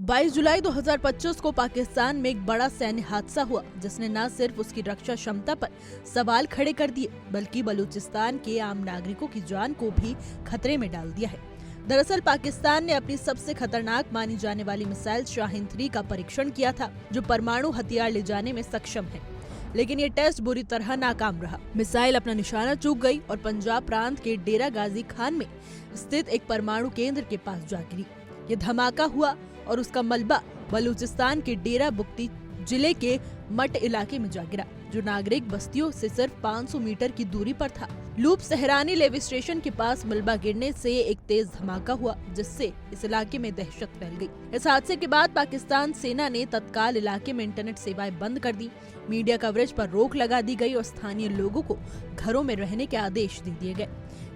22 जुलाई 2025 को पाकिस्तान में एक बड़ा सैन्य हादसा हुआ जिसने न सिर्फ उसकी रक्षा क्षमता पर सवाल खड़े कर दिए बल्कि बलूचिस्तान के आम नागरिकों की जान को भी खतरे में डाल दिया है। दरअसल पाकिस्तान ने अपनी सबसे खतरनाक मानी जाने वाली मिसाइल शाहीन 3 का परीक्षण किया था जो परमाणु हथियार ले जाने में सक्षम है, लेकिन ये टेस्ट बुरी तरह नाकाम रहा। मिसाइल अपना निशाना चूक गई और पंजाब प्रांत के डेरा गाजी खान में स्थित एक परमाणु केंद्र के पास जा गिरी। ये धमाका हुआ और उसका मलबा बलूचिस्तान के डेरा बुक्ती जिले के मट इलाके में जा गिरा, जो नागरिक बस्तियों से सिर्फ 500 मीटर की दूरी पर था। लूप सहरानी लेवी स्टेशन के पास मलबा गिरने से एक तेज धमाका हुआ जिससे इस इलाके में दहशत फैल गई। इस हादसे के बाद पाकिस्तान सेना ने तत्काल इलाके में इंटरनेट सेवाएं बंद कर दी, मीडिया कवरेज पर रोक लगा दी गई और स्थानीय लोगों को घरों में रहने के आदेश दे दिए गए।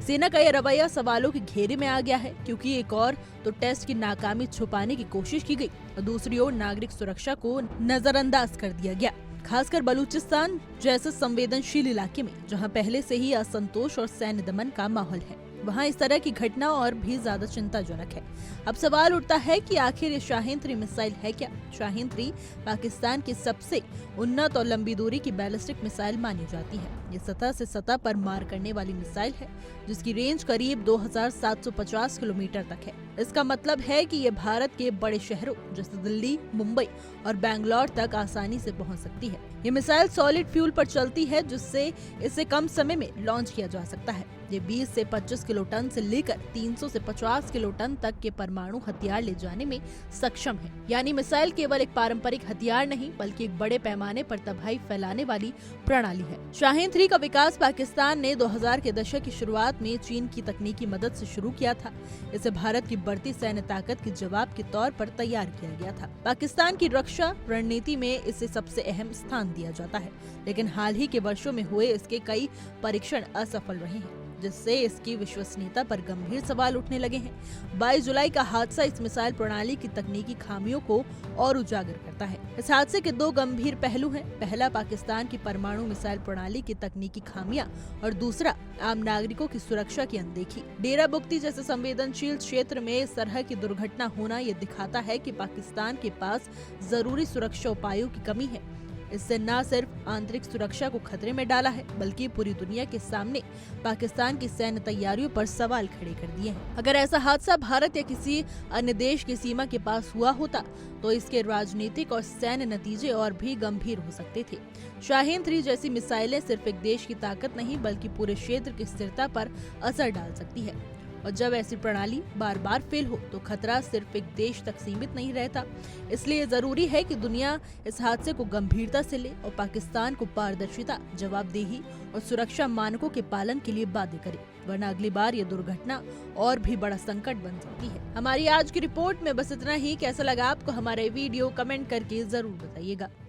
सेना का यह रवैया सवालों के घेरे में आ गया है क्योंकि एक और तो टेस्ट की नाकामी छुपाने की कोशिश की गई और दूसरी ओर नागरिक सुरक्षा को नजरअंदाज कर दिया गया, खासकर बलूचिस्तान जैसे संवेदनशील इलाके में जहां पहले से ही असंतोष और सैन्य दमन का माहौल है। वहां इस तरह की घटना और भी ज्यादा चिंताजनक है। अब सवाल उठता है कि आखिर ये शाहीन 3 मिसाइल है क्या? शाहीन 3 पाकिस्तान की सबसे उन्नत और लंबी दूरी की बैलिस्टिक मिसाइल मानी जाती है। ये सतह से सतह पर मार करने वाली मिसाइल है जिसकी रेंज करीब 2750 किलोमीटर तक है। इसका मतलब है कि ये भारत के बड़े शहरों जैसे दिल्ली, मुंबई और बैंगलोर तक आसानी से पहुंच सकती है। ये मिसाइल सॉलिड फ्यूल पर चलती है जिससे इसे कम समय में लॉन्च किया जा सकता है। ये 20 से 25 किलो टन से लेकर 300 से 50 किलो टन तक के परमाणु हथियार ले जाने में सक्षम है। यानी मिसाइल केवल एक पारंपरिक हथियार नहीं बल्कि एक बड़े पैमाने पर तबाही फैलाने वाली प्रणाली है। शाहीन 3 का विकास पाकिस्तान ने 2000 के दशक की शुरुआत में चीन की तकनीकी मदद से शुरू किया था। इसे भारत की बढ़ती सैन्य ताकत के जवाब के तौर पर तैयार किया गया था। पाकिस्तान की रक्षा रणनीति में इसे सबसे अहम स्थान दिया जाता है, लेकिन हाल ही के वर्षों में हुए इसके कई परीक्षण असफल रहे हैं जिससे इसकी विश्वसनीयता पर गंभीर सवाल उठने लगे हैं। 22 जुलाई का हादसा इस मिसाइल प्रणाली की तकनीकी खामियों को और उजागर करता है। इस हादसे के दो गंभीर पहलू हैं। पहला, पाकिस्तान की परमाणु मिसाइल प्रणाली की तकनीकी खामियां और दूसरा, आम नागरिकों की सुरक्षा की अनदेखी। डेरा बुक्ती जैसे संवेदनशील क्षेत्र में इस तरह की दुर्घटना होना ये दिखाता है कि पाकिस्तान के पास जरूरी सुरक्षा उपायों की कमी है। इससे न सिर्फ आंतरिक सुरक्षा को खतरे में डाला है बल्कि पूरी दुनिया के सामने पाकिस्तान की सैन्य तैयारियों पर सवाल खड़े कर दिए हैं। अगर ऐसा हादसा भारत या किसी अन्य देश की सीमा के पास हुआ होता तो इसके राजनीतिक और सैन्य नतीजे और भी गंभीर हो सकते थे। शाहीन 3 जैसी मिसाइलें सिर्फ एक देश की ताकत नहीं बल्कि पूरे क्षेत्र की स्थिरता पर असर डाल सकती है, और जब ऐसी प्रणाली बार बार फेल हो तो खतरा सिर्फ एक देश तक सीमित नहीं रहता। इसलिए जरूरी है कि दुनिया इस हादसे को गंभीरता से ले और पाकिस्तान को पारदर्शिता, जवाबदेही और सुरक्षा मानकों के पालन के लिए बाध्य करे, वरना अगली बार ये दुर्घटना और भी बड़ा संकट बन सकती है। हमारी आज की रिपोर्ट में बस इतना ही। कैसा लगा आपको हमारा वीडियो? कमेंट करके जरूर बताइएगा।